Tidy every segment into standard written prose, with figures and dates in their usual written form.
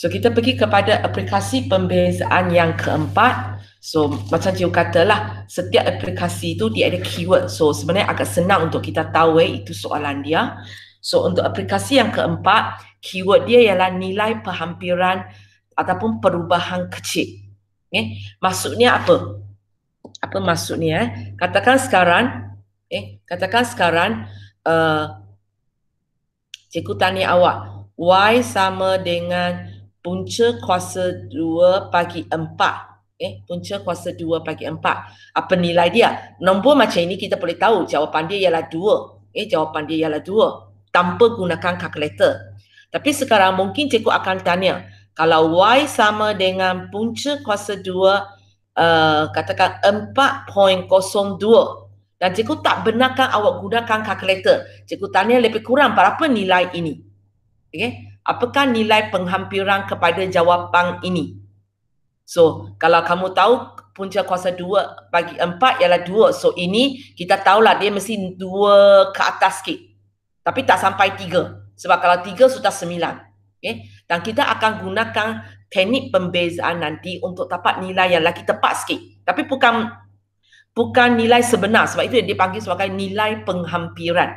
So kita pergi kepada aplikasi pembezaan yang keempat. So macam cikgu katalah, setiap aplikasi itu dia ada keyword. So sebenarnya agak senang untuk kita tahu itu soalan dia. So untuk aplikasi yang keempat, keyword dia ialah nilai perhampiran ataupun perubahan kecil. Maksudnya apa? Apa maksudnya? Katakan sekarang cikgu tanya awak, Y sama dengan punca kuasa 2 bagi 4. Punca kuasa 2 bagi 4. Apa nilai dia? Nombor macam ini kita boleh tahu jawapan dia ialah 2. Jawapan dia ialah 2 tanpa gunakan kalkulator. Tapi sekarang mungkin cikgu akan tanya, kalau Y sama dengan punca kuasa 2 katakan 4.02 dan cikgu tak benarkan awak gunakan kalkulator, cikgu tanya lebih kurang berapa nilai ini? Apakah nilai penghampiran kepada jawapan ini? So, kalau kamu tahu punca kuasa 2 bagi 4 ialah 2. So, ini kita tahulah dia mesti 2 ke atas sikit. Tapi tak sampai 3. Sebab kalau 3 sudah 9. Dan kita akan gunakan teknik pembezaan nanti untuk dapat nilai yang lagi tepat sikit. Tapi bukan nilai sebenar. Sebab itu dia dipanggil sebagai nilai penghampiran.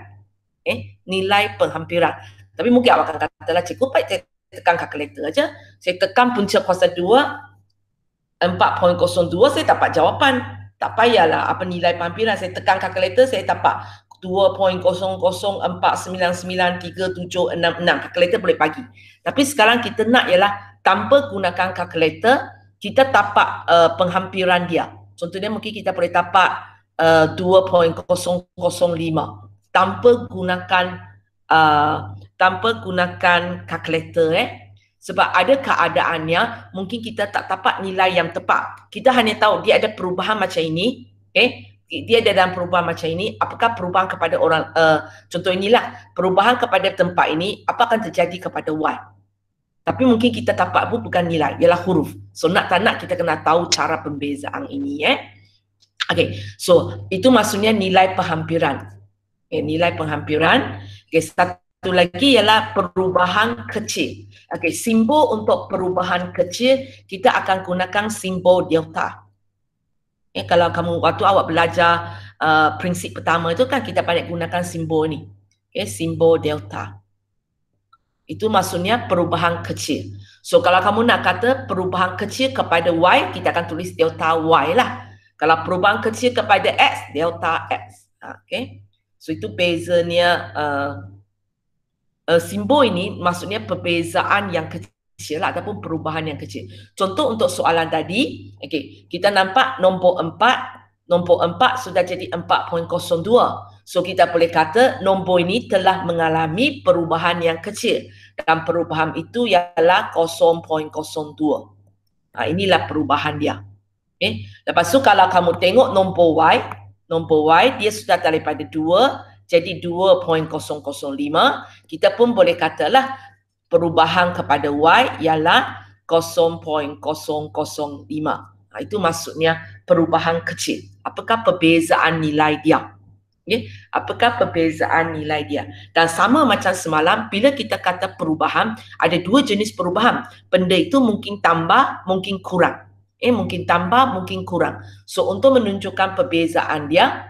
Nilai penghampiran. Tapi mungkin awak akan katalah, cikgu baik saya tekan kalkulator aja. Saya tekan punca kuasa 2 4.02, saya dapat jawapan. Tak payahlah apa nilai penghampiran. Saya tekan kalkulator, saya dapat 2.00499376. Kalkulator boleh bagi. Tapi sekarang kita nak ialah tanpa gunakan kalkulator, kita dapat penghampiran dia. Contohnya mungkin kita boleh dapat 2.005 tanpa gunakan kalkulator. Sebab ada keadaannya mungkin kita tak dapat nilai yang tepat. Kita hanya tahu dia ada perubahan macam ini. Dia ada dalam perubahan macam ini. Apakah perubahan kepada orang, contoh inilah, perubahan kepada tempat ini, apa akan terjadi kepada Y. Tapi mungkin kita dapat bukan nilai, ialah huruf. So nak tak nak kita kena tahu cara pembezaan ini. Okay, so itu maksudnya nilai penghampiran. Nilai penghampiran. Satu lagi ialah perubahan kecil. Simbol untuk perubahan kecil kita akan gunakan simbol delta. Kalau kamu waktu awak belajar prinsip pertama itu kan kita banyak gunakan simbol ni. Simbol delta. Itu maksudnya perubahan kecil. So kalau kamu nak kata perubahan kecil kepada Y, kita akan tulis delta Y lah. Kalau perubahan kecil kepada X, delta X. So itu bezanya simbol ini maksudnya perbezaan yang kecil lah, ataupun perubahan yang kecil. Contoh untuk soalan tadi, kita nampak nombor 4 sudah jadi 4.02. So kita boleh kata nombor ini telah mengalami perubahan yang kecil dan perubahan itu ialah 0.02. Inilah perubahan dia. Lepas tu kalau kamu tengok nombor Y dia sudah daripada 2 jadi 2.005, kita pun boleh katalah perubahan kepada Y ialah 0.005. Itu maksudnya perubahan kecil. Apakah perbezaan nilai dia? Apakah perbezaan nilai dia? Dan sama macam semalam, bila kita kata perubahan, ada 2 jenis perubahan. Benda itu mungkin tambah, mungkin kurang. Mungkin tambah, mungkin kurang. So untuk menunjukkan perbezaan dia,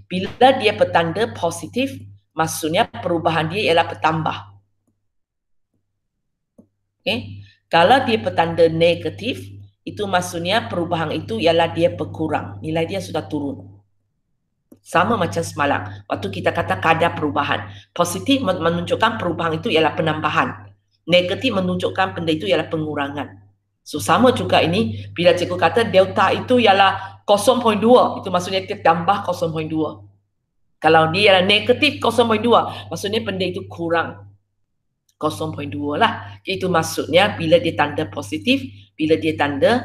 bila dia bertanda positif, maksudnya perubahan dia ialah bertambah. Kalau dia bertanda negatif, itu maksudnya perubahan itu ialah dia berkurang. Nilai dia sudah turun. Sama macam semalam, waktu kita kata kadar perubahan. Positif menunjukkan perubahan itu ialah penambahan. Negatif menunjukkan benda itu ialah pengurangan. So sama juga ini, bila cikgu kata delta itu ialah 0.2, itu maksudnya dia tambah 0.2. Kalau dia ialah negatif 0.2, maksudnya benda itu kurang 0.2 lah. Itu maksudnya bila dia tanda positif, bila dia tanda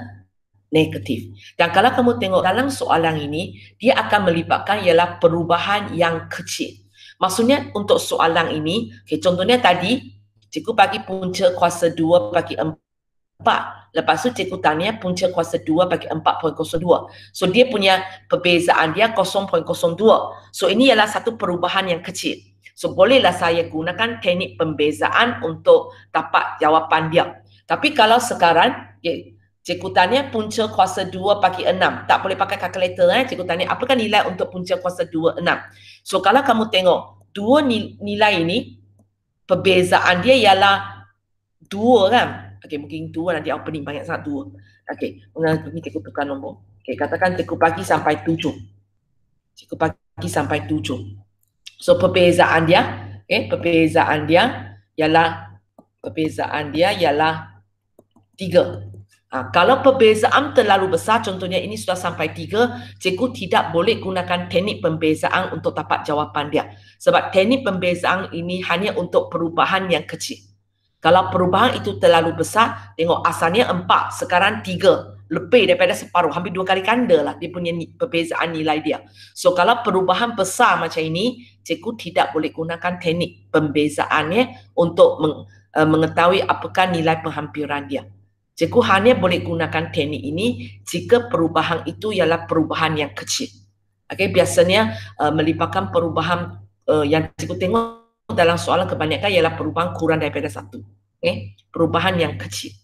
negatif. Dan kalau kamu tengok dalam soalan ini, dia akan melibatkan ialah perubahan yang kecil. Maksudnya untuk soalan ini, contohnya tadi, cikgu bagi punca kuasa 2 bagi 4. Lepas tu cikgu tanya punca kuasa 2 bagi 4.02. So dia punya perbezaan dia 0.02. So ini ialah satu perubahan yang kecil. So bolehlah saya gunakan teknik pembezaan untuk dapat jawapan dia. Tapi kalau sekarang cikgu tanya punca kuasa 2 bagi 6. Tak boleh pakai kalkulator. Cikgu tanya apakah nilai untuk punca kuasa 2, 6. So kalau kamu tengok dua nilai ini, perbezaan dia ialah 2 kan. Okey, mungkin 2 nanti opening banyak sangat 2. Okey, ini cikgu tukar nombor. Okey, katakan cikgu bagi sampai 7. Cikgu bagi sampai 7. So perbezaan dia, perbezaan dia ialah 3. Kalau perbezaan terlalu besar, contohnya ini sudah sampai 3, cikgu tidak boleh gunakan teknik pembezaan untuk dapat jawapan dia. Sebab teknik pembezaan ini hanya untuk perubahan yang kecil. Kalau perubahan itu terlalu besar, tengok asalnya 4, sekarang 3. Lebih daripada separuh, hampir 2 kali ganda lah dia punya perbezaan nilai dia. So kalau perubahan besar macam ini, cikgu tidak boleh gunakan teknik pembezaannya untuk mengetahui apakah nilai penghampiran dia. Cikgu hanya boleh gunakan teknik ini jika perubahan itu ialah perubahan yang kecil. Okay, biasanya melibatkan perubahan yang cikgu tengok dalam soalan kebanyakan ialah perubahan kurang daripada 1. Perubahan yang kecil.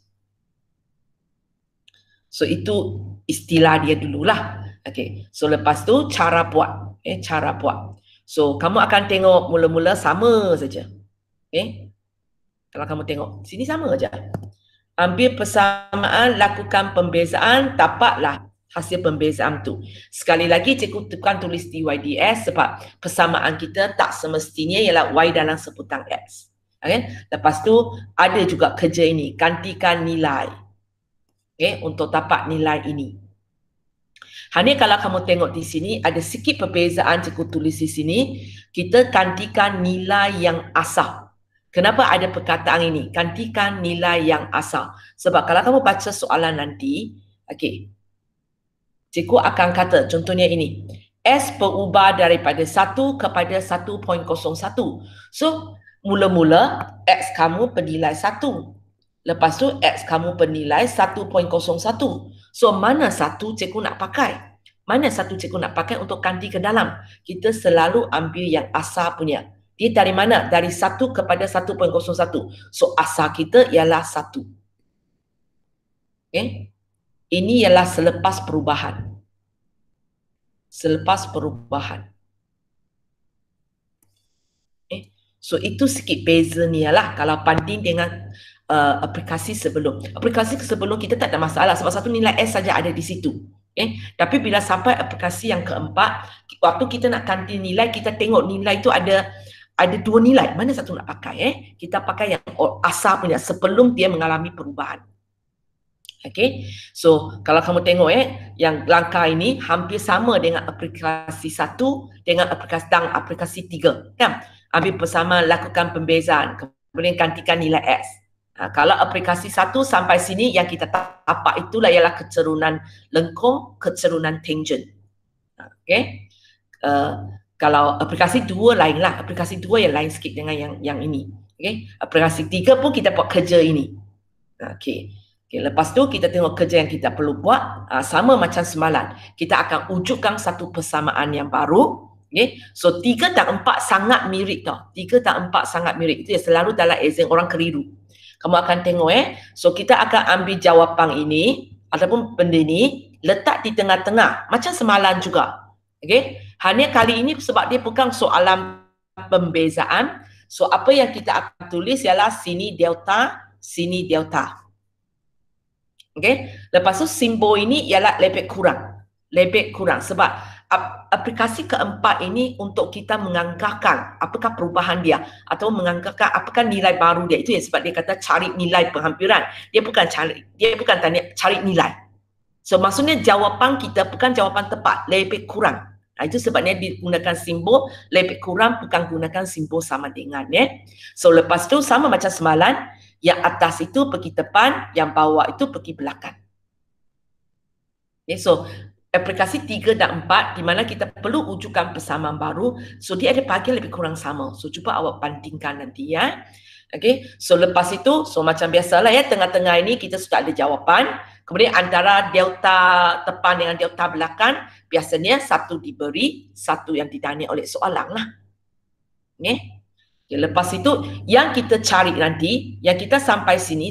So itu istilah dia dululah. Okay. So lepas tu cara buat. Cara buat. So kamu akan tengok mula-mula sama saja. Kalau kamu tengok sini sama saja. Ambil persamaan, lakukan pembezaan, dapatlah hasil pembezaan tu. Sekali lagi cikgu tekan tulis DYDS sebab persamaan kita tak semestinya ialah Y dalam sebutan X. Okay? Lepas tu ada juga kerja ini, gantikan nilai. Untuk dapat nilai ini. Hanya kalau kamu tengok di sini ada sikit perbezaan cikgu tulis di sini, kita gantikan nilai yang asal. Kenapa ada perkataan ini? Gantikan nilai yang asal. Sebab kalau kamu baca soalan nanti, cikgu akan kata contohnya ini. S berubah daripada 1 kepada 1.01. So, mula-mula X kamu bernilai 1. Lepas tu X kamu bernilai 1.01. So mana satu cikgu nak pakai? Mana satu cikgu nak pakai untuk ganti ke dalam? Kita selalu ambil yang asal punya. Dia dari mana? Dari 1 kepada 1.01. So asal kita ialah 1. Ini ialah selepas perubahan. Selepas perubahan. So itu sikit beza ni lah kalau banding dengan aplikasi sebelum. Aplikasi sebelum kita tak ada masalah sebab satu nilai S saja ada di situ. Tapi bila sampai aplikasi yang keempat, waktu kita nak ganti nilai, kita tengok nilai itu ada 2 nilai. Mana satu nak pakai? Kita pakai yang asal punya sebelum dia mengalami perubahan. So kalau kamu tengok yang langkah ini hampir sama dengan aplikasi 1 dengan aplikasi 3 kan? Ambil persamaan, lakukan pembezaan, kemudian gantikan nilai S. Kalau aplikasi 1 sampai sini yang kita dapat itulah ialah kecerunan lengkung, kecerunan tangent. Kalau aplikasi 2 lain lah, aplikasi 2 yang lain sikit dengan yang ini. Aplikasi 3 pun kita buat kerja ini. Lepas tu kita tengok kerja yang kita perlu buat, sama macam semalam. Kita akan wujudkan satu persamaan yang baru. So 3 dan 4 sangat mirip tau. 3 dan 4 sangat mirip. Itu yang selalu dalam exam orang keliru. Kamu akan tengok so kita akan ambil jawapan ini ataupun benda ini letak di tengah-tengah macam semalam juga. Hanya kali ini sebab dia bukan soalan pembezaan. So apa yang kita akan tulis ialah sini delta, sini delta. Lepas tu simbol ini ialah lebih kurang. Lebih kurang sebab aplikasi keempat ini untuk kita menganggarkan apakah perubahan dia atau menganggarkan apakah nilai baru dia. Itu sebab dia kata cari nilai penghampiran. Dia bukan tanya cari nilai. So maksudnya jawapan kita bukan jawapan tepat, lebih kurang. Itu sebabnya digunakan simbol lebih kurang, bukan gunakan simbol sama dengan. So lepas tu sama macam semalam, yang atas itu pergi depan, yang bawah itu pergi belakang. So aplikasi 3 dan 4 di mana kita perlu wujudkan persamaan baru, so dia ada bahagian lebih kurang sama. So cuba awak bandingkan nanti ya. So lepas itu, so macam biasalah tengah-tengah ini kita sudah ada jawapan. Kemudian antara delta depan dengan delta belakang, biasanya satu diberi, satu yang ditanya oleh soalan lah. Okay, lepas itu yang kita cari nanti, yang kita sampai sini,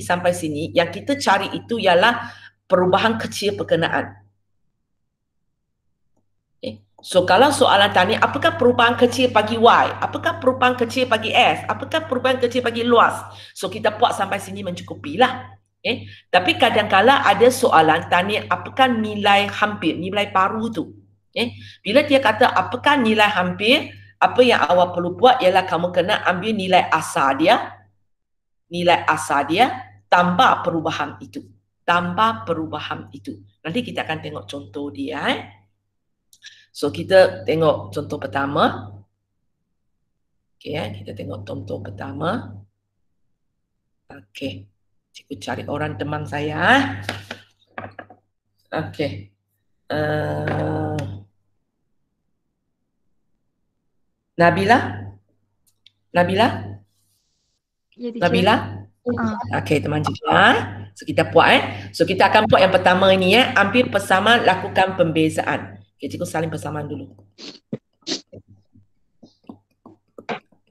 yang kita cari itu ialah perubahan kecil perkenaan. Okay. So kalau soalan tanya, apakah perubahan kecil bagi Y? Apakah perubahan kecil bagi S? Apakah perubahan kecil bagi luas? So kita buat sampai sini mencukupi lah. Okay. Tapi kadang-kala ada soalan tanya, apakah nilai hampir, nilai baru tu? Okay. Bila dia kata, apakah nilai hampir? Apa yang awak perlu buat ialah kamu kena ambil nilai asal dia, tambah perubahan itu. Nanti kita akan tengok contoh dia. So kita tengok contoh pertama. Okay, kita tengok contoh pertama. Okay, cikgu cari orang teman saya. Okay. Nabila? Ya, teacher. Nabila? Okay, teman cikgu. So kita buat. So kita akan buat yang pertama ini ambil persamaan, lakukan pembezaan. Okay, cikgu salin persamaan dulu.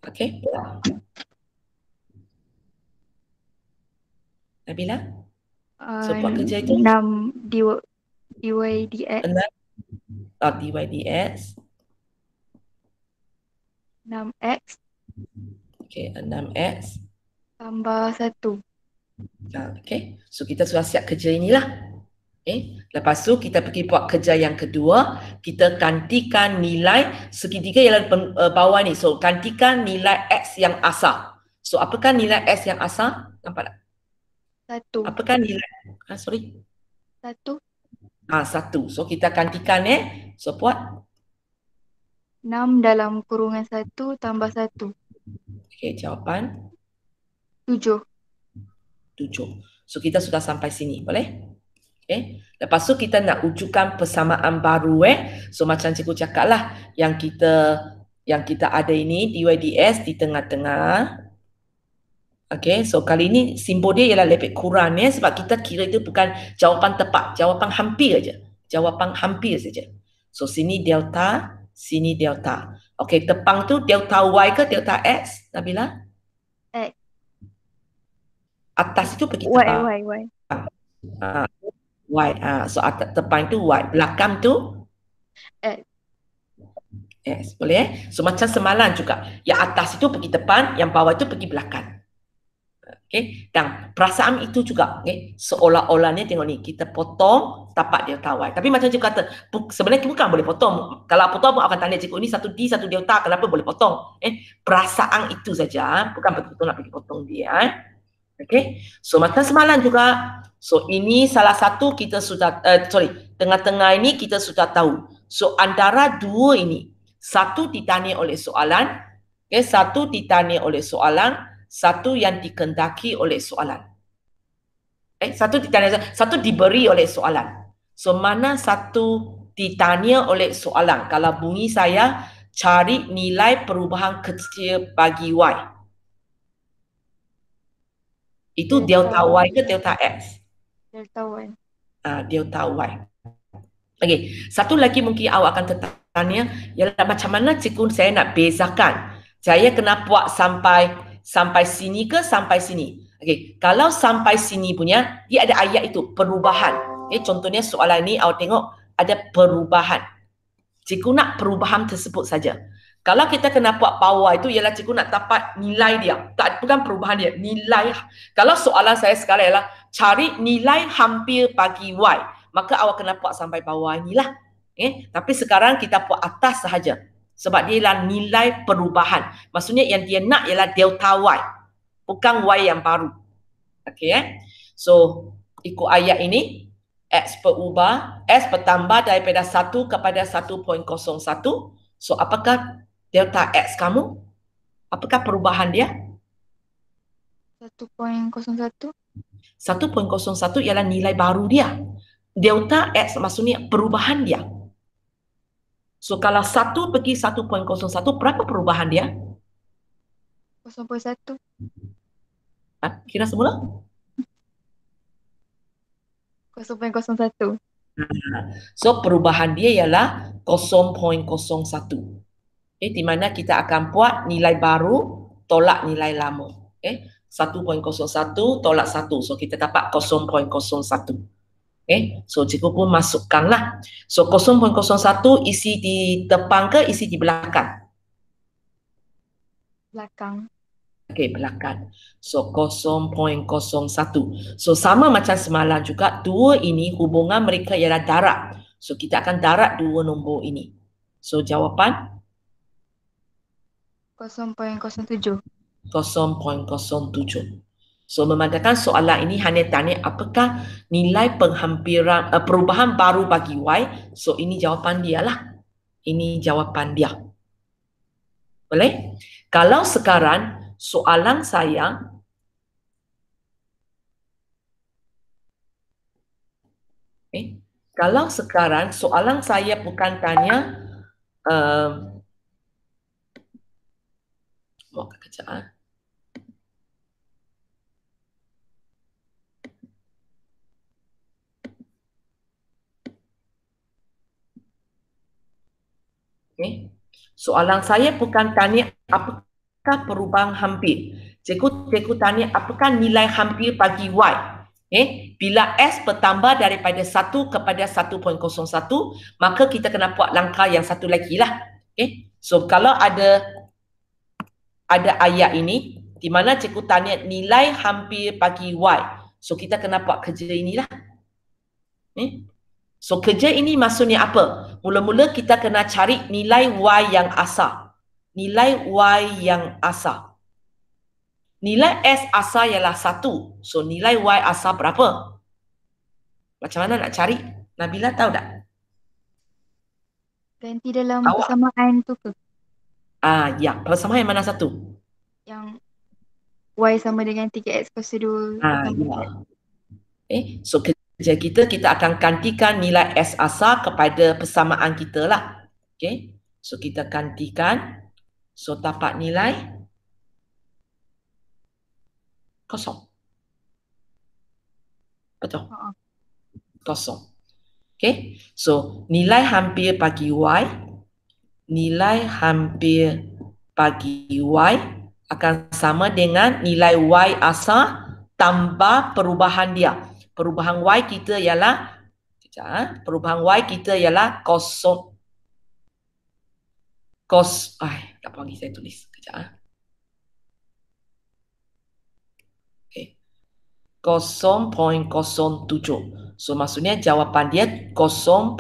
Okay. Nabila? So buat kerja itu 6 dy dx. 6 dy dx. 6x. Okay, 6x. Tambah 1. Okay, so kita sudah siap kerja inilah. Okay, lepas tu kita pergi buat kerja yang kedua. Kita gantikan nilai segitiga yang bawah ni. So gantikan nilai x yang asal. So apakah nilai x yang asal? Nampak tak? 1. Apakah nilai? Sorry. 1. 1. So kita gantikan So buat 6 dalam kurungan 1 tambah 1. Okay, jawapan 7. 7. So kita sudah sampai sini, boleh? Okay. Lepas tu kita nak wujudkan persamaan baru So macam cikgu cakap lah, yang kita ada ini dy ds di tengah-tengah. Okay, so kali ini simbol dia ialah lebih kurang sebab kita kira itu bukan jawapan tepat, jawapan hampir saja. So sini delta, sini delta. Okay, tepang tu delta y ke delta x, Nabila? X. Atas itu pergi tepang. Y. Y. So atas tepang tu y, belakang tu X. Boleh? So macam semalam juga, yang atas itu pergi depan, yang bawah itu pergi belakang. Okay. Dan perasaan itu juga, seolah-olahnya tengok ni, kita potong tapak delta y. Tapi macam cikgu kata, sebenarnya bukan boleh potong. Kalau potong pun akan tanya cikgu, ni satu D, satu delta, kenapa boleh potong? Perasaan itu saja, bukan betul-betul nak pergi potong dia. Okay. So macam semalam juga, so ini salah satu kita sudah, tengah-tengah ini kita sudah tahu. So antara dua ini, satu ditanya oleh soalan, satu yang dikendaki oleh soalan. Satu diberi oleh soalan. So mana satu ditanya oleh soalan? Kalau bunyi saya, cari nilai perubahan kecil bagi y. Itu delta y ke delta x? Delta y. Delta y. Okay, satu lagi mungkin awak akan tertanya, ialah macam mana cikgu saya nak bezakan. Saya kena buat sampai sini ke sampai sini? Okay, kalau sampai sini punya, dia ada ayat itu, perubahan. Okay, contohnya soalan ni awak tengok ada perubahan. Cikgu nak perubahan tersebut saja. Kalau kita kena buat bawah itu, ialah cikgu nak dapat nilai dia. Bukan perubahan dia, nilai. Kalau soalan saya sekarang ialah cari nilai hampir bagi y, maka awak kena buat sampai bawah inilah. Tapi sekarang kita buat atas sahaja. Sebab dia ialah nilai perubahan. Maksudnya yang dia nak ialah delta y. Bukan y yang baru. Okay, So, ikut ayat ini, X berubah, S bertambah daripada 1 kepada 1.01. So, apakah delta X kamu? Apakah perubahan dia? 1.01. 1.01 ialah nilai baru dia. Delta X maksudnya perubahan dia. So kalau 1 pergi 1.01, berapa perubahan dia? 0.1. Kira semula? 0.01. So perubahan dia ialah 0.01. Di mana kita akan buat nilai baru tolak nilai lama. 1.01 tolak 1. So kita dapat 0.01. So cikgu pun masukkanlah. So 0.01 isi di depan ke isi di belakang? Belakang. Belakang. So 0.01. So sama macam semalam juga, dua ini hubungan mereka ialah darab. So kita akan darab dua nombor ini. So jawapan 0.07. 0.07. So memandangkan soalan ini hanya tanya apakah nilai penghampiran perubahan baru bagi Y. So ini jawapan dia lah. Ini jawapan dia. Boleh? Kalau sekarang soalan saya kalau sekarang soalan saya bukan tanya mau kejap. Soalan saya bukan tanya apakah perubahan hampir. Cikgu tanya apakah nilai hampir bagi Y. Bila S bertambah daripada 1 kepada 1.01, maka kita kena buat langkah yang satu lagi lah. So kalau ada ayat ini di mana cikgu tanya nilai hampir bagi Y. So kita kena buat kerja inilah. So kerja ini maksudnya apa? Mula-mula kita kena cari nilai Y yang asal. Nilai Y yang asal. Nilai S asal ialah 1. So nilai Y asal berapa? Macam mana nak cari? Nabila tahu tak? Ganti dalam persamaan tu ke? Ya. Persamaan yang mana satu? Yang Y sama dengan 3X kuasa 2 Ya. So kerja kita akan gantikan nilai S asal kepada persamaan kita lah. So kita gantikan. So dapat nilai kosong. Betul? Kosong. So nilai hampir bagi Y, nilai hampir bagi Y akan sama dengan nilai Y asal tambah perubahan dia. Perubahan Y kita ialah perubahan Y kita ialah kosong. Tak apa lagi saya tulis. Kejap. 0.07. So maksudnya jawapan dia 0.07.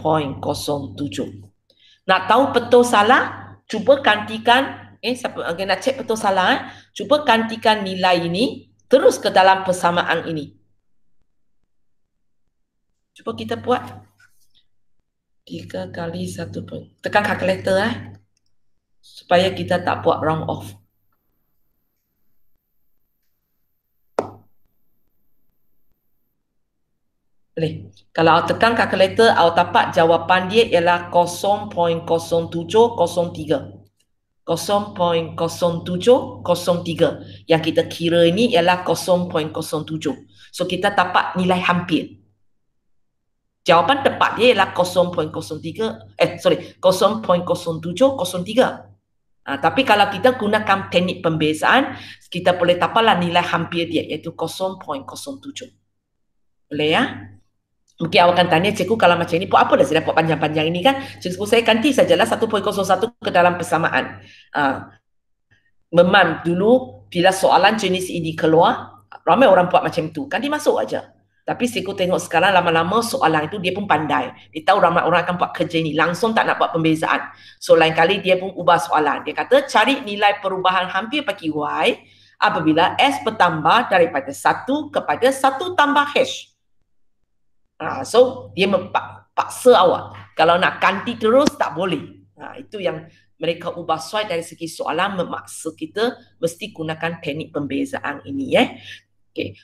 Nak tahu betul salah, cuba gantikan, siapa nak cek betul salah, cuba gantikan nilai ini terus ke dalam persamaan ini. Cuba kita buat 3 kali 1. Tekan kalkulator supaya kita tak buat round off. Boleh. Kalau awak tekan kalkulator, awak dapat jawapan dia ialah 0.0703. 0.0703. Yang kita kira ini ialah 0.07. So kita dapat nilai hampir. Jawapan tepat dia ialah 0.03. 0.0703. Tapi kalau kita gunakan teknik pembezaan, kita boleh dapatlah nilai hampir dia iaitu 0.07. Boleh ya? Mungkin awak akan tanya, cikgu kalau macam ini, buat apa dah saya dapat panjang-panjang ini kan? Cikgu saya ganti sajalah 1.01 ke dalam persamaan. Memang dulu bila soalan jenis ini keluar, ramai orang buat macam itu. Kan dia masuk aja. Tapi cikgu tengok sekarang lama-lama soalan itu dia pun pandai. Dia tahu ramai orang akan buat kerja ini. Langsung tak nak buat pembezaan. So lain kali dia pun ubah soalan. Dia kata cari nilai perubahan hampir bagi Y apabila S bertambah daripada 1 kepada 1 tambah H. So dia paksa awak. Kalau nak ganti terus tak boleh. Itu yang mereka ubah soal dari segi soalan, memaksa kita mesti gunakan teknik pembezaan ini.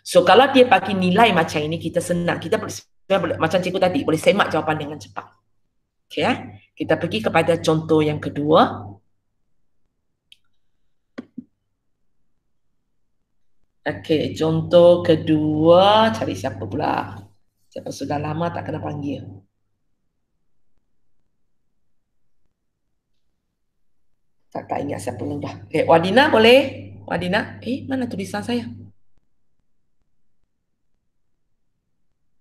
So kalau dia bagi nilai macam ini, kita senang. Kita boleh macam cikgu tadi, boleh semak jawapan dengan cepat. Kita pergi kepada contoh yang kedua. Contoh kedua, cari siapa pula? Siapa sudah lama tak kena panggil. Tak ingat siapa sudah. Wadina boleh? Wadina. Mana tulisan saya?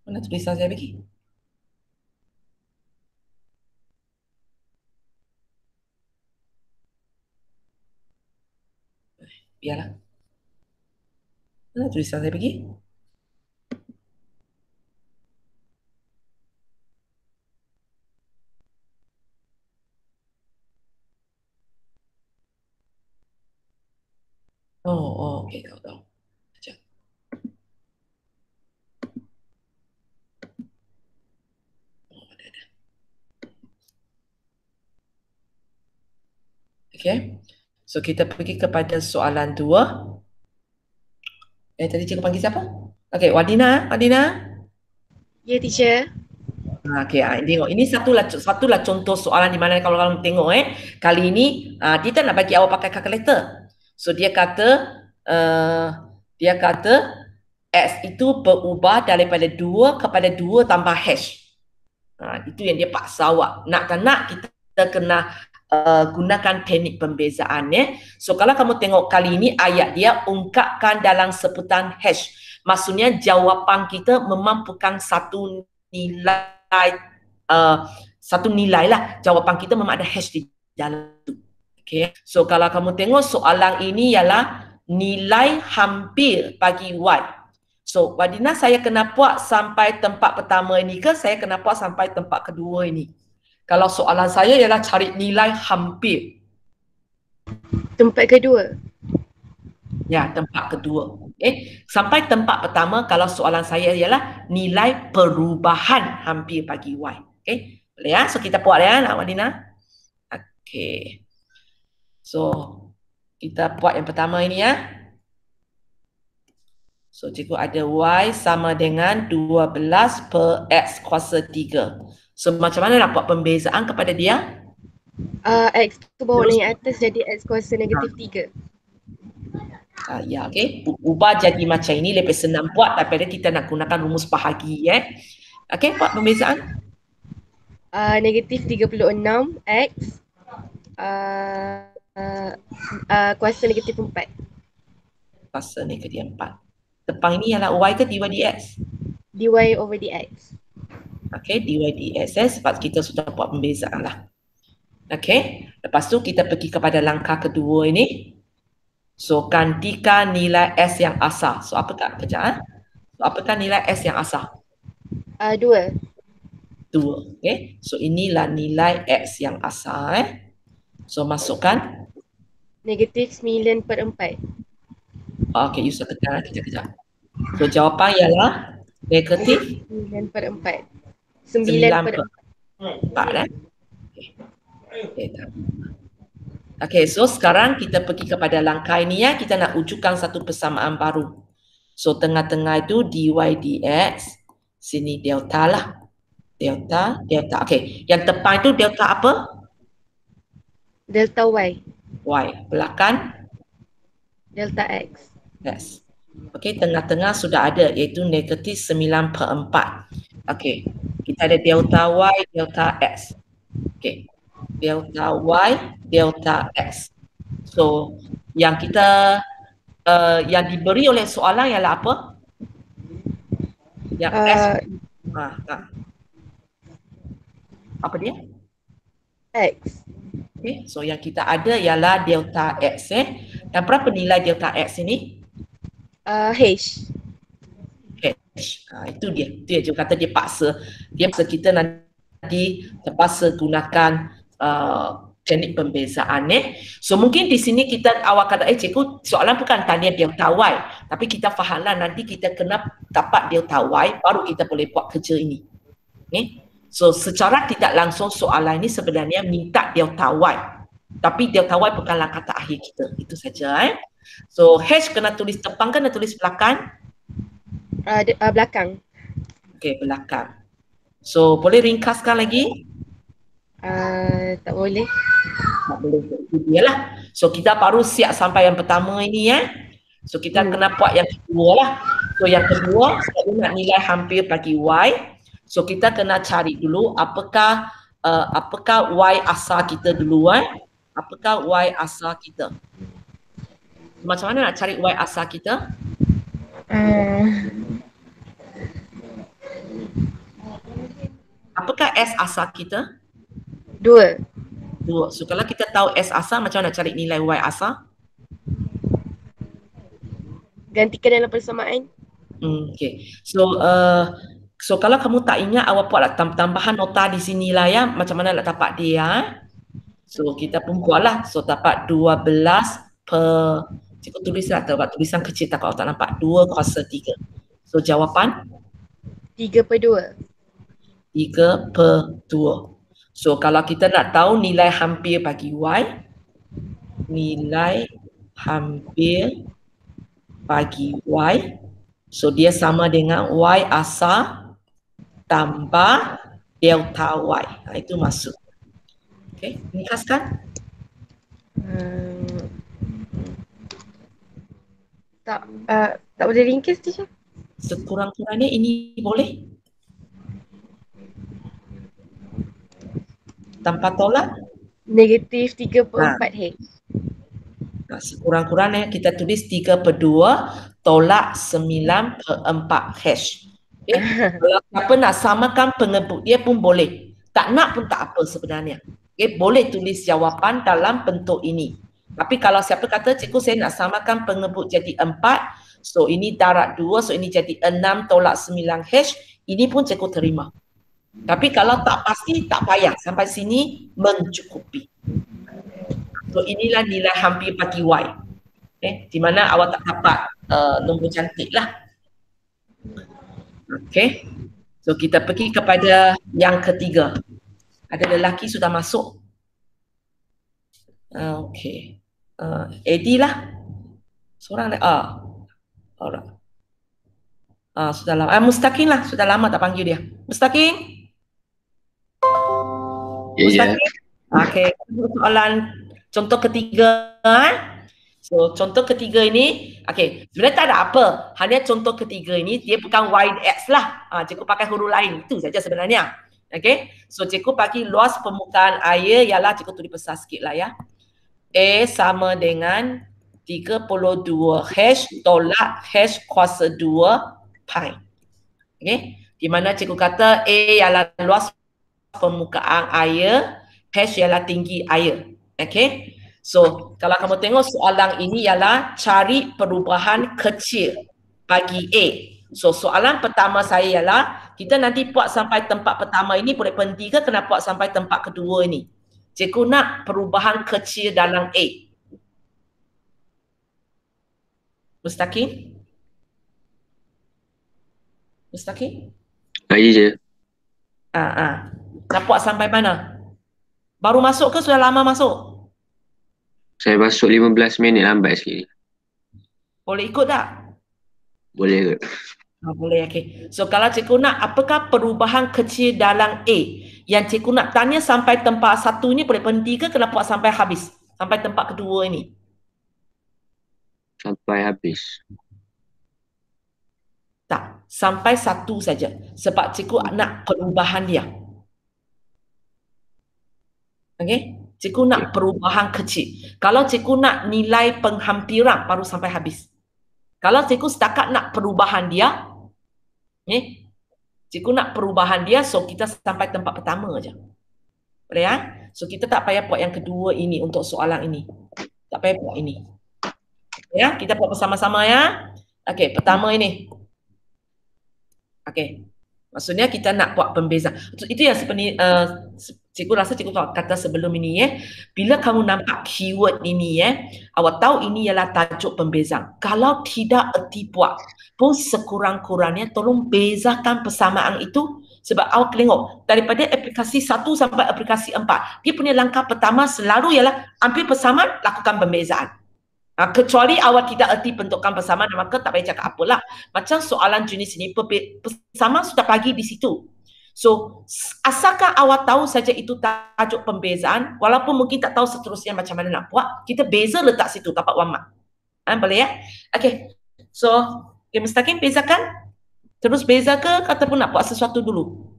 Mana tulisan saya lagi? Biarlah. Mana tulisan saya pergi? Okey, tahu. Sekejap. Ada. Okey. So kita pergi kepada soalan 2. Tadi cikgu panggil siapa? Okey, Wadina. Ya, teacher. Okey, tengok. Ini satulah contoh soalan di mana kalau kamu tengok kali ini dia tak nak bagi awak pakai kalkulator. So dia kata X itu berubah daripada 2 kepada 2 tambah hash. Itu yang dia paksa awak. Nak tak nak kita kena gunakan teknik pembezaan So kalau kamu tengok kali ini ayat dia ungkapkan dalam sebutan hash. Maksudnya jawapan kita memampukan satu nilai lah. Jawapan kita memang ada hash di dalam tu. Okay. So kalau kamu tengok soalan ini ialah nilai hampir bagi Y. So Wadina, saya kena buat sampai tempat pertama ini ke saya kena buat sampai tempat kedua ini? Kalau soalan saya ialah cari nilai hampir. Tempat kedua. Ya, tempat kedua. Sampai tempat pertama kalau soalan saya ialah nilai perubahan hampir bagi Y. Boleh ya? So kita buat ya, Wadina. So kita buat yang pertama ini ya. So cikgu ada Y sama dengan 12 per X kuasa 3. So macam mana nak buat pembezaan kepada dia? X tu bawa naik atas jadi X kuasa negatif 3. Ya, okey. Ubah jadi macam ini lebih senang buat daripada kita nak gunakan rumus bahagi Okey, buat pembezaan. Negatif 36 X kuasa negatif 4. Kuasa negatif 4. Depan ini ialah Y ke dy dx? Dy over dx. Okey, dy dx sebab kita sudah buat pembezaan lah. Okey, lepas tu kita pergi kepada langkah kedua ini. So gantikan nilai S yang asal. So apakah apakah nilai S yang asal? 2. 2. Okey, so inilah nilai X yang asal So masukkan negatif 9 per 4. Okey, you tekan kejap. So jawapan ialah negatif 9 per 4. 9 per 4 Okey, so sekarang kita pergi kepada langkah ini ya. Kita nak wujudkan satu persamaan baru. So tengah-tengah itu dy dx. Sini delta lah. Delta. Okey, yang depan itu delta apa? Delta y. Y. Belakang? Delta x. Yes. Okey, tengah-tengah sudah ada iaitu negatif 9 per 4. Okey, kita ada delta y, delta x. Okey, delta y, delta x. So, yang kita yang diberi oleh soalan ialah apa? Yang x. Apa dia? X. Okay, so yang kita ada ialah delta x Dan berapa nilai delta x ini? H. Itu dia juga kata dia paksa kita nanti terpaksa gunakan teknik pembezaan So mungkin di sini kita awak kata cikgu soalan bukan tanya delta y, tapi kita fahamlah nanti kita kena dapat delta y baru kita boleh buat kerja ini. So secara tidak langsung soalan ini sebenarnya minta delta y, tapi delta y bukanlah kata akhir kita. Itu saja So H kena tulis depan kena tulis belakang? Belakang. Okey, belakang. So boleh ringkaskan lagi? Tak boleh. Tak boleh. Itu dia lah. So kita baru siap sampai yang pertama ini So kita kena buat yang kedua lah. So yang kedua saya nak nilai hampir bagi Y. So kita kena cari dulu apakah Y asal kita dulu Apakah Y asal kita? Macam mana nak cari Y asal kita? Apakah S asal kita? 2. 2. So kalau kita tahu S asal, macam mana nak cari nilai Y asal? Gantikan dalam persamaan. Okay. So kalau kamu tak ingat, awak buatlah tambahan nota di sini lah ya. Macam mana nak dapat dia? So kita pun buatlah. So dapat 12 per, cikgu tulislah, tulisan kecil tak, kalau tak nampak, 2 kuasa 3. So jawapan 3/2. 3/2. So kalau kita nak tahu nilai hampir bagi Y, nilai hampir bagi Y, so dia sama dengan Y asal tambah delta Y. Itu masuk. Okay, ringkaskan. Tak boleh ringkas, teacher? Sekurang-kurangnya ini boleh. Tanpa tolak. Negatif 3/4 H. Sekurang-kurangnya kita tulis 3/2 tolak 9/4 H. Kalau siapa nak samakan pengebut dia pun boleh. Tak nak pun tak apa sebenarnya. Boleh tulis jawapan dalam bentuk ini. Tapi kalau siapa kata, cikgu saya nak samakan pengebut jadi 4, so ini darat 2, so ini jadi 6 tolak 9 H, ini pun cikgu terima. Tapi kalau tak pasti, tak payah. Sampai sini mencukupi. So inilah nilai hampir bagi Y. Di mana awak tak dapat nombor cantik lah. Okay. So kita pergi kepada yang ketiga. Ada lelaki sudah masuk. Okay. Eddie lah. Seorang lah. Alright. Sudah lama. Mustaqim lah. Sudah lama tak panggil dia. Mustaqim. Mustaqim. Okay. Soalan contoh ketiga. So contoh ketiga ini, okay, sebenarnya tak ada apa. Hanya contoh ketiga ini, dia bukan YX lah. Cikgu pakai huruf lain. Itu saja sebenarnya. Okay. So cikgu bagi luas permukaan air, ialah cikgu tulis besar sikit lah ya. A sama dengan 32 H tolak H kuasa 2 pi. Okay. Di mana cikgu kata A ialah luas permukaan air, H ialah tinggi air. Okay. So, kalau kamu tengok soalan ini ialah cari perubahan kecil bagi A. So, soalan pertama saya ialah kita nanti buat sampai tempat pertama ini boleh berhenti ke kena buat sampai tempat kedua ini? Cikgu nak perubahan kecil dalam A. Mustaqim? Mustaqim? Ya je. Nak buat sampai mana? Baru masuk ke sudah lama masuk? Saya masuk 15 minit lambat sikit. Boleh ikut tak? Boleh ke? Boleh, okey. So kalau cikgu nak, apakah perubahan kecil dalam A? Yang cikgu nak tanya sampai tempat satu ini boleh berhenti ke kena buat sampai habis? Sampai tempat kedua ini? Sampai habis. Tak, sampai satu saja. Sebab cikgu nak perubahan dia. Okey? Cikgu nak perubahan kecil. Kalau cikgu nak nilai penghampiran, baru sampai habis. Kalau cikgu setakat nak perubahan dia, cikgu nak perubahan dia, so kita sampai tempat pertama aja. Boleh ya? So kita tak payah buat yang kedua ini untuk soalan ini. Tak payah buat ini. Ya, kita buat bersama-sama ya. Okey, pertama ini. Okey. Maksudnya kita nak buat pembezaan. Itu yang sebenarnya cikgu rasa cikgu kata sebelum ini ya. Bila kamu nampak keyword ini ya, awak tahu ini ialah tajuk pembezaan. Kalau tidak erti buat pun sekurang-kurangnya tolong bezakan persamaan itu, sebab awak tengok daripada aplikasi 1 sampai aplikasi 4, dia punya langkah pertama selalu ialah ambil persamaan, lakukan pembezaan. Kecuali awak tidak erti bentukan persamaan, maka tak payah cakap apalah. Macam soalan jenis ini, persamaan sudah bagi di situ. So, asalkan awak tahu saja itu tajuk pembezaan, walaupun mungkin tak tahu seterusnya macam mana nak buat, kita beza letak situ, dapat 1 mark. Boleh ya? Okay. So, Mustaqim bezakan? Terus beza ke ataupun nak buat sesuatu dulu?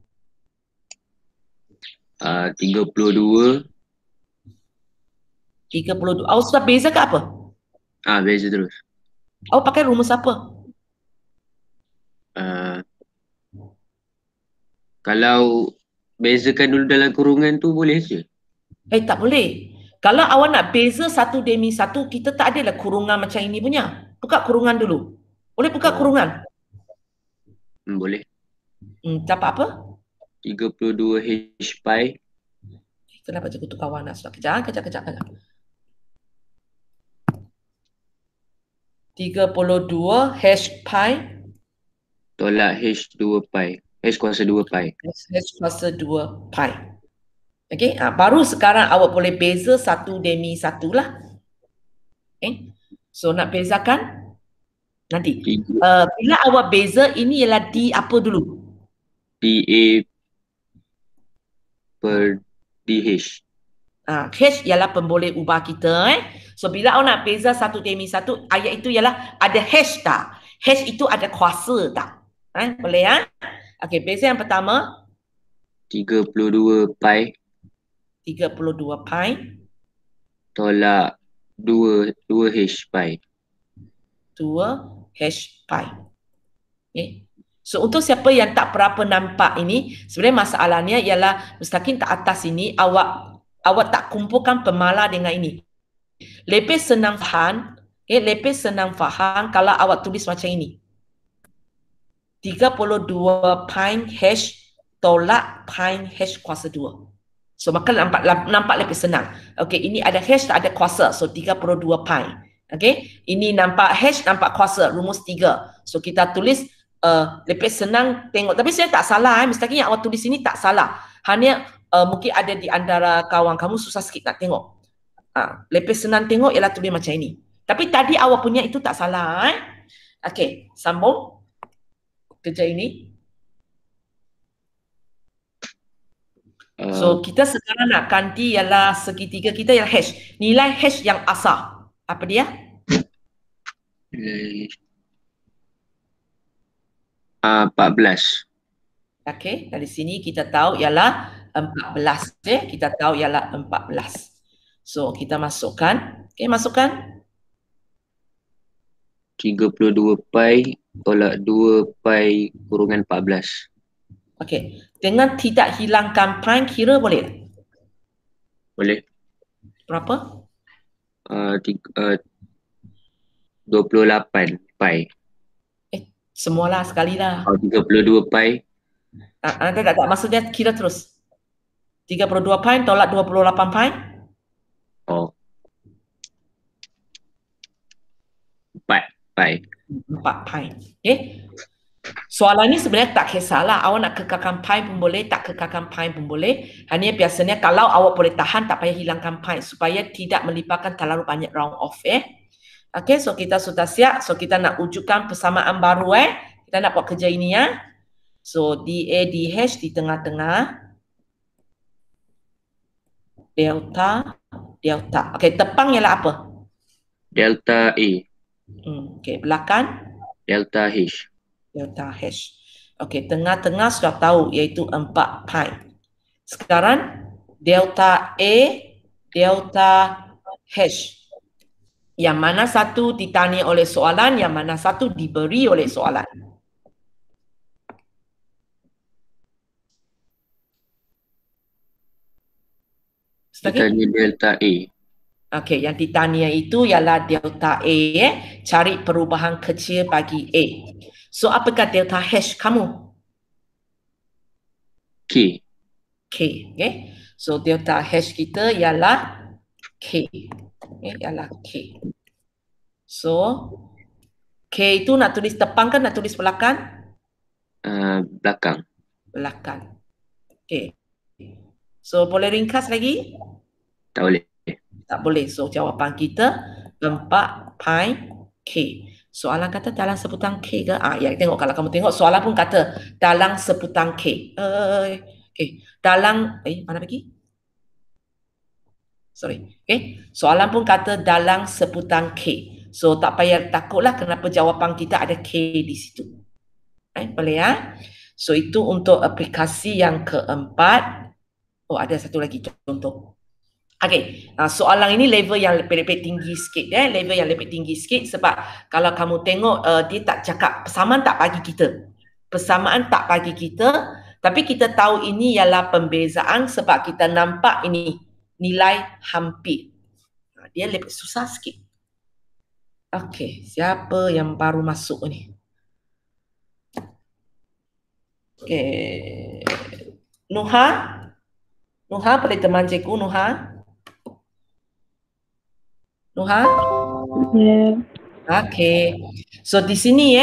32. 32. Awak sudah beza ke apa? Beza terus. Awak pakai rumus apa? Uh, Kalau bezakan dulu dalam kurungan tu boleh je. Tak boleh. Kalau awak nak beza 1 demi 1, kita tak adalah kurungan macam ini punya. Buka kurungan dulu. Boleh buka kurungan? Boleh. Dapat apa? 32 H pi. Kenapa cikgu tu kawan nak sudah kejap. 32 H pi tolak H2 pi. H kuasa 2 pi. H kuasa 2 pi. Okey, baru sekarang awak boleh beza 1 demi 1 lah. Okay. So nak bezakan nanti. Bila awak beza, ini ialah D apa dulu? dA per dH. H ialah pemboleh ubah kita. So bila awak nak beza 1 demi 1, ayat itu ialah ada H tak? H itu ada kuasa tak? Boleh ya? Okey, beza yang pertama 32 pi 32 pi tolak 2 H pi. 2 H pi. Okay. So untuk siapa yang tak berapa nampak ini, sebenarnya masalahnya ialah mustaqim tak atas ini awak tak kumpulkan pemala dengan ini. Lebih senang faham kalau awak tulis macam ini. 32 pi H tolak pi H kuasa 2. So maka nampak lebih senang. Okey, ini ada H tak ada kuasa. So 32 pi. Okey, ini nampak H nampak kuasa, rumus 3. So kita tulis lebih senang tengok. Tapi saya tak salah mustaqim yang awak tulis ini tak salah. Hanya mungkin ada di antara kawan kamu susah sikit nak tengok. Lebih senang tengok ialah tulis macam ini. Tapi tadi awak punya itu tak salah. Okey, sambung kerja ini. So kita sekarang nak ganti ialah segitiga kita ialah H. Nilai H yang asal. Apa dia? 14. Okey, dari sini kita tahu ialah 14. Kita tahu ialah 14. So kita masukkan. Okey, masukkan 32 pi tolak 2 pi kurungan 14. Okey, dengan tidak hilangkan pi kira boleh? Boleh. Berapa? 28 pi. Semualah sekali lah. 32 pi. Tak. Maksudnya kira terus. 32 pi tolak 28 pi. 4 pi. 4 pi. Okay. Soalan ni sebenarnya tak kisahlah. Awak nak kekalkan pi pun boleh, tak kekalkan pi pun boleh. Hanya biasanya kalau awak boleh tahan, tak payah hilangkan pi supaya tidak melibatkan terlalu banyak round off. Okay, so kita sudah siap. So kita nak wujudkan persamaan baru. Kita nak buat kerja ini ya. So dA dH di tengah-tengah. Delta. Okay, tepang ialah apa? Delta A. Okay, belakang. Delta H. Delta H. Okay, tengah-tengah sudah tahu iaitu 4 pi. Sekarang delta A, delta H. Yang mana satu ditanya oleh soalan, yang mana satu diberi oleh soalan. Ditanya delta A. Okey, yang ditanya itu ialah delta A. Cari perubahan kecil bagi A. So, apakah delta H kamu? K. Okay. So, delta H kita ialah K. Ialah K. So, K itu nak tulis tepang kan nak tulis belakang? Belakang. Belakang. Okay. So, boleh ringkas lagi? Tak boleh. Tak boleh. So, jawapan kita 4 pi K. Soalan kata dalam sebutan K ke? Ya, tengok kalau kamu tengok soalan pun kata dalam sebutan K. Okay. Dalam, mana lagi? Sorry. Okay. Soalan pun kata dalam sebutan K. So, tak payah takutlah kenapa jawapan kita ada K di situ. Boleh ya? So, itu untuk aplikasi yang keempat. Oh, ada satu lagi contoh. Okey, soalan ini level yang lebih tinggi sikit level yang lebih tinggi sikit sebab kalau kamu tengok dia tak cakap persamaan tak bagi kita. Persamaan tak bagi kita, tapi kita tahu ini ialah pembezaan sebab kita nampak ini nilai hampir. Dia lebih susah sikit. Okey, siapa yang baru masuk ni? Okey. Nuha? Nuha boleh teman cikgu Nuha? Nuha? Ya. Okay. So di sini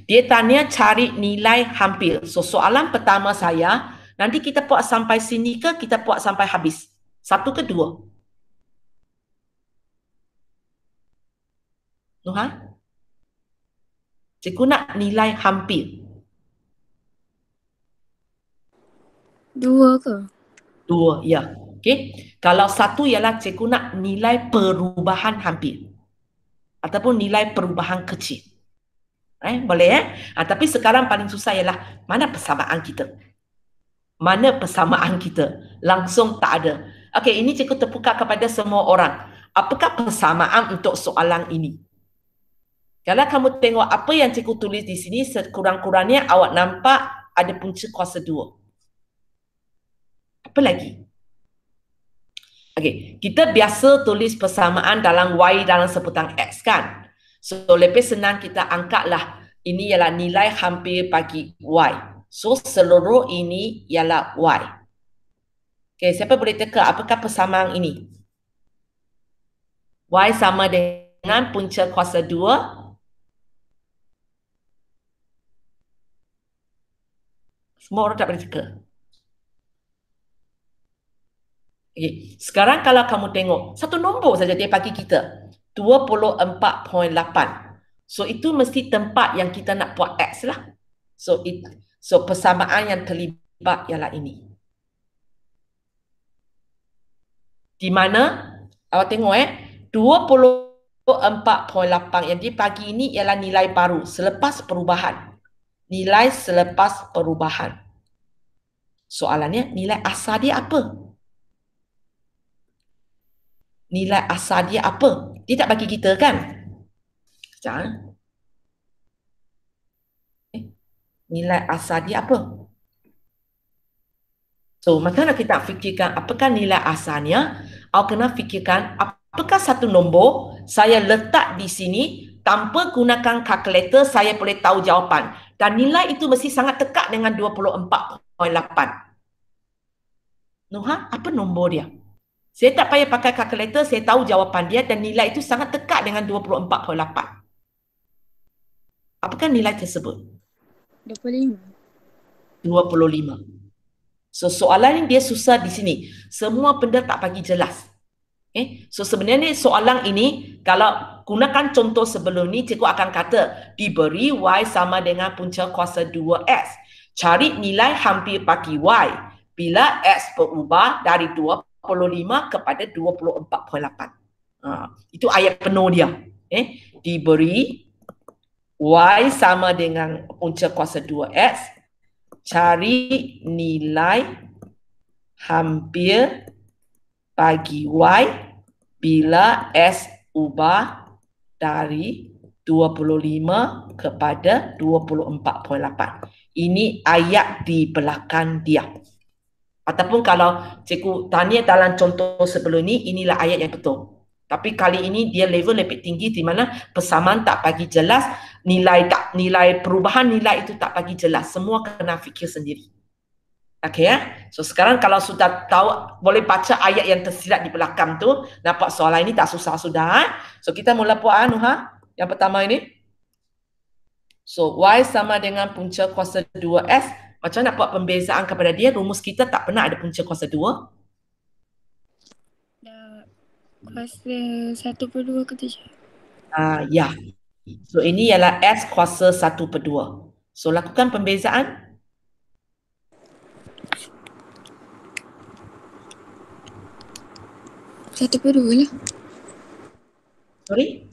dia tanya cari nilai hampir. So soalan pertama saya, nanti kita buat sampai sini ke kita buat sampai habis? Satu ke dua? Nuha? Cikgu nak nilai hampir. Dua ke? Dua, ya. Okay. Kalau satu ialah cikgu nak nilai perubahan hampir. Ataupun nilai perubahan kecil. Boleh tapi sekarang paling susah ialah mana persamaan kita? Mana persamaan kita? Langsung tak ada. Okey, ini cikgu terbuka kepada semua orang. Apakah persamaan untuk soalan ini? Kalau kamu tengok apa yang cikgu tulis di sini, sekurang-kurangnya awak nampak ada punca kuasa 2. Apa lagi? Okey, kita biasa tulis persamaan dalam Y dalam sebutan X kan? So, lebih senang kita angkatlah. Ini ialah nilai hampir bagi Y. So, seluruh ini ialah Y. Okey, siapa boleh teka apakah persamaan ini? Y sama dengan punca kuasa 2. Semua orang tak boleh teka. Okay. Sekarang kalau kamu tengok, satu nombor saja dia bagi kita. 24.8. So, itu mesti tempat yang kita nak buat X lah. So, persamaan yang terlibat ialah ini. Di mana, awak tengok 24.8 yang dia bagi ini ialah nilai baru selepas perubahan. Nilai selepas perubahan. Soalannya, nilai asal dia apa? Nilai asal dia apa? Dia tak bagi kita kan? Sekejap. Nilai asal dia apa? So, maka nak kita fikirkan apakah nilai asalnya? Awak kena fikirkan apakah satu nombor saya letak di sini tanpa gunakan kalkulator saya boleh tahu jawapan. Dan nilai itu mesti sangat dekat dengan 24.8. Nuha, apa nombor dia? Saya tak payah pakai kalkulator, saya tahu jawapan dia dan nilai itu sangat dekat dengan 24.8. Apakah nilai tersebut? 25. 25. So soalan ini dia susah di sini. Semua benda tak bagi jelas. So sebenarnya soalan ini kalau gunakan contoh sebelum ni cikgu akan kata diberi Y sama dengan punca kuasa 2X. Cari nilai hampir bagi Y bila X berubah dari 25 kepada 24.8. Itu ayat penuh dia. Diberi Y sama dengan punca kuasa 2X. Cari nilai hampir bagi Y bila S ubah dari 25 kepada 24.8. Ini ayat di belakang dia. Ataupun kalau cikgu tanya dalam contoh sebelum ni, inilah ayat yang betul. Tapi kali ini dia level lebih tinggi di mana persamaan tak bagi jelas, nilai perubahan nilai itu tak bagi jelas. Semua kena fikir sendiri. Okey So sekarang kalau sudah tahu, boleh baca ayat yang tersirat di belakang tu, nampak soalan ini tak susah sudah. So kita mula buat Nuha. Yang pertama ini. So Y sama dengan punca kuasa 2S. Macam nak buat pembezaan kepada dia, rumus kita tak pernah ada punca kuasa 2. Kuasa 1/2 ke teacher? Ya. So ini ialah S kuasa 1/2. So lakukan pembezaan. 1/2 lah. Sorry?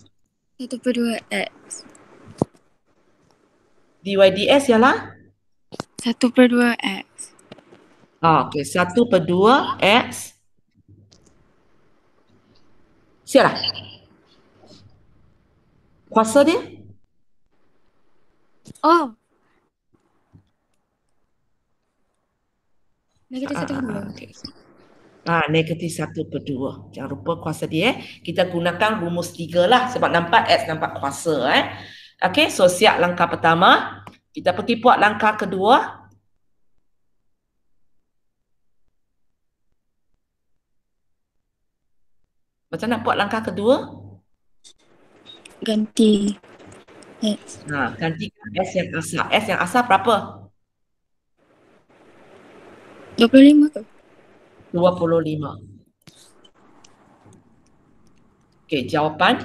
1/2X. DYDS ialah? 1/2X. Okey, 1/2 X. Siap lah. Kuasa dia? Oh. Negatif 1/2. Okay. Negatif 1/2. Jangan lupa kuasa dia. Kita gunakan rumus 3 lah. Sebab nampak X nampak kuasa. Okay, so siap langkah pertama. Kita pergi buat langkah kedua. Macam nak buat langkah kedua? Ganti X. Gantikan S yang asal. S yang asal berapa? 25 ke? 25. Okey, jawapan?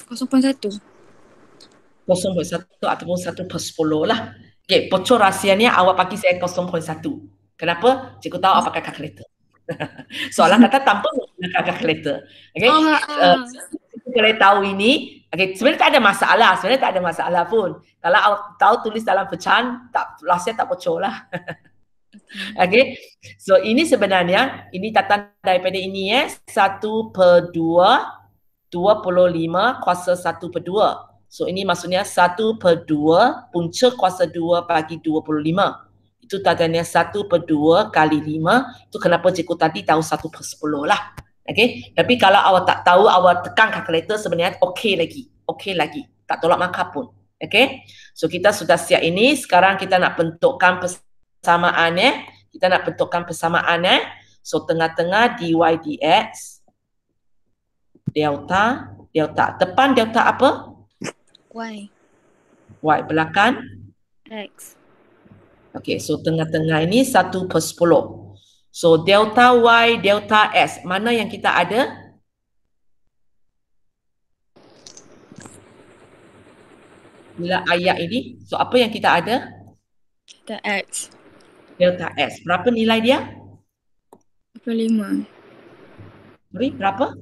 (0.1) 0.1 ataupun 1/10 lah. Okey, bocor rahsianya awak bagi saya 0.1. Kenapa? Cikgu tahu awak pakai kalkulator. Soalan kata tanpa menggunakan kalkulator. Okey. Cikgu boleh tahu ini, okey, sebenarnya tak ada masalah pun. Kalau awak tahu tulis dalam pecahan, rahsia tak bocor lah. Okey. So ini sebenarnya ini tatan daripada ini 1/2 25 kuasa 1/2. So ini maksudnya 1/2 punca kuasa 2 bagi 25. Itu tadanya 1/2 kali 5. Itu kenapa cikgu tadi tahu 1/10 lah. Okay. Tapi kalau awak tak tahu, awak tekan kalkulator sebenarnya okey lagi. Tak tolak markah pun. Okay. So kita sudah siap ini. Sekarang kita nak bentukkan persamaan Kita nak bentukkan persamaan So tengah-tengah dy dx. Delta. Depan delta apa? Y. Y belakang? X. Okay, so tengah-tengah ini 1/10. So delta Y, delta S. Mana yang kita ada? Bila ayat ini, so apa yang kita ada? Kita X. Delta S. Berapa nilai dia? 25. Sorry, berapa?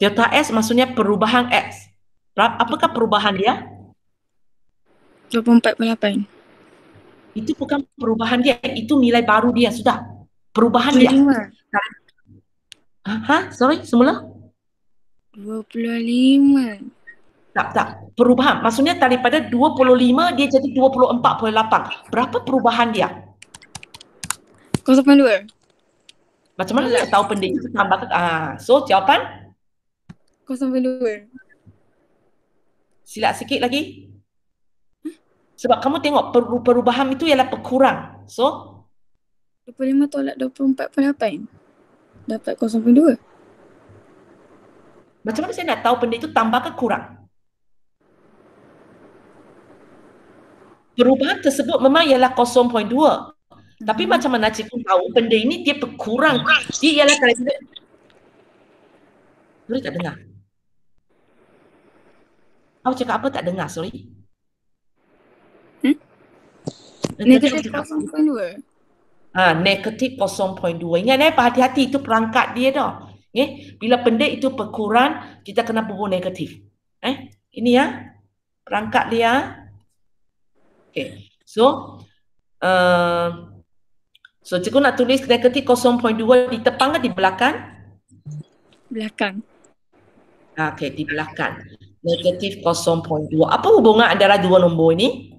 Delta S maksudnya perubahan X. Apakah perubahan dia? 24/8. Itu bukan perubahan dia, itu nilai baru dia sudah. Perubahan dia. Sorry, semula? 25. Tak. Perubahan. Maksudnya daripada 25 dia jadi 24/8. Berapa perubahan dia? 0.2. Macam mana nak tahu benda itu tambah ke? So jawapan? 0.2. Silap sikit lagi. Sebab kamu tengok perubahan itu ialah berkurang. So 25 tolak 24/8. Dapat 0.2. macam mana saya nak tahu benda itu tambah ke kurang? Perubahan tersebut memang ialah 0.2. Tapi macam mana cikgu tahu benda ini dia berkurang? Dia ialah kalau dia... Sorry, tak dengar. Awak cakap apa tak dengar, sorry. Negatif 0.2. Negatif 0.2. Ingat hati-hati itu perangkat dia dah. Bila benda itu berkurang, kita kena bubuh negatif. Ini perangkat dia. Okay. So cikgu nak tulis negatif 0.2 di depan ke di belakang? Belakang. Okay, di belakang. Negatif 0.2. Apa hubungan antara dua nombor ini?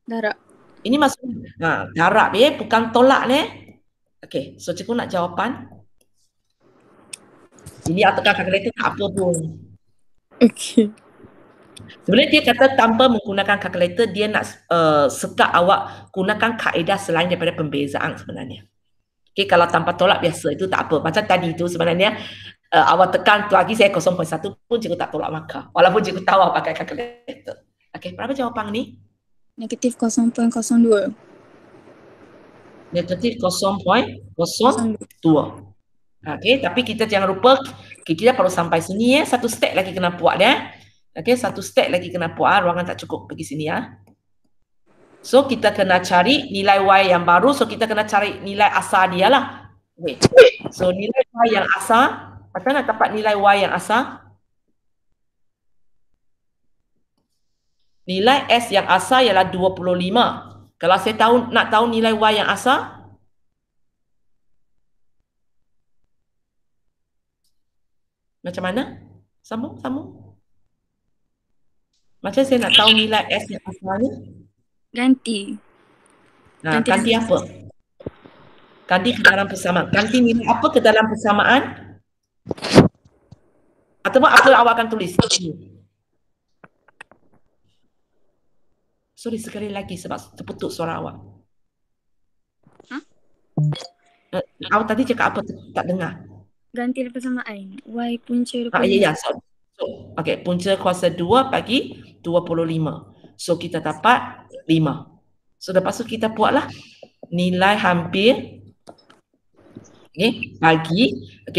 Darab. Ini maksudnya darab bukan tolak Okay, so cikgu nak jawapan. Ini tekan kalkulator tak apa pun. Okay. Sebenarnya dia kata tanpa menggunakan kalkulator, dia nak sekat awak gunakan kaedah selain daripada pembezaan sebenarnya. Okay, kalau tanpa tolak biasa itu tak apa. Macam tadi itu sebenarnya awak tekan tu lagi saya 0.1 pun cikgu tak tolak markah. Walaupun cikgu tahu awak pakai kalkulator. Okay, berapa jawapan ni? Negatif 0.02. Negatif 0.02. Okay, tapi kita jangan lupa kita perlu sampai sini satu step lagi kena buat Okay, satu step lagi kena buat. Ruangan tak cukup pergi sini So kita kena cari nilai Y yang baru. So kita kena cari nilai asal dia lah. Okay. So nilai Y yang asal. Macam nak dapat nilai Y yang asal? Nilai S yang asal ialah 25. Kalau saya nak tahu nilai Y yang asal, macam mana? Sambung. Macam saya nak tahu nilai S yang asal ni. Ganti. Nah, ganti apa? Ganti ke dalam persamaan. Ganti nilai apa ke dalam persamaan? Atau apa awak akan tulis? Sorry, sekali lagi sebab terputus suara awak. Awak tadi cakap apa? Tak dengar. Ganti persamaan. Y punca 25. Ya. Okay, punca kuasa 2 bagi 25. So, kita dapat 5. So, lepas tu kita buatlah nilai hampir. Okay,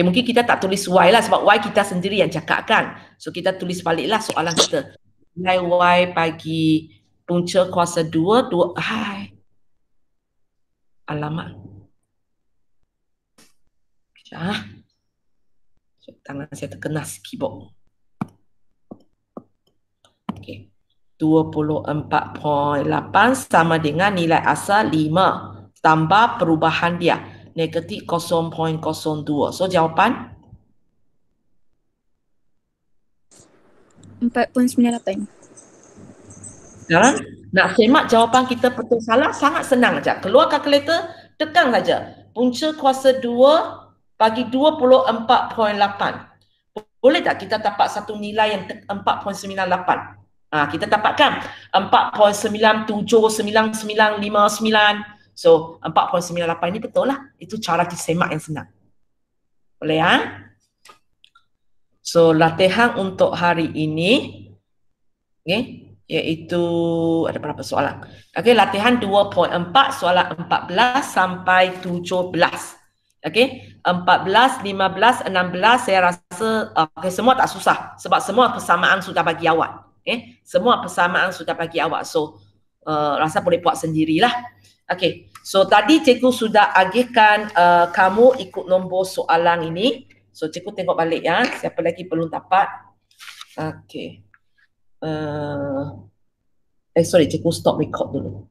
mungkin kita tak tulis Y lah sebab Y kita sendiri yang cakap kan. So, kita tulis baliklah soalan kita. Nilai Y bagi punca kuasa 2, alamak. Tangan saya terkenas keyboard. Okay. 24.8 sama dengan nilai asal 5 tambah perubahan dia negatif 0.02. So jawapan 4.98. Sekarang nak semak jawapan kita betul salah sangat senang aja. Keluar kalkulator, tekan saja. Punca kuasa 2 bagi 24.8. Boleh tak kita dapat satu nilai yang 4.98? Kita dapatkan 4.979959. So 4.98 ini betul lah. Itu cara disemak yang senang. Boleh ya? So latihan untuk hari ini, iaitu ada berapa soalan? Okey, latihan 2.4 soalan 14 sampai 17. Okey, 14, 15, 16 saya rasa semua tak susah sebab semua persamaan sudah bagi awak. Semua persamaan sudah bagi awak. So rasa boleh buat sendirilah. Okey, so tadi cikgu sudah agihkan kamu ikut nombor soalan ini. So cikgu tengok balik ya, siapa lagi belum dapat. Okey. Sorry, cikgu stop record dulu.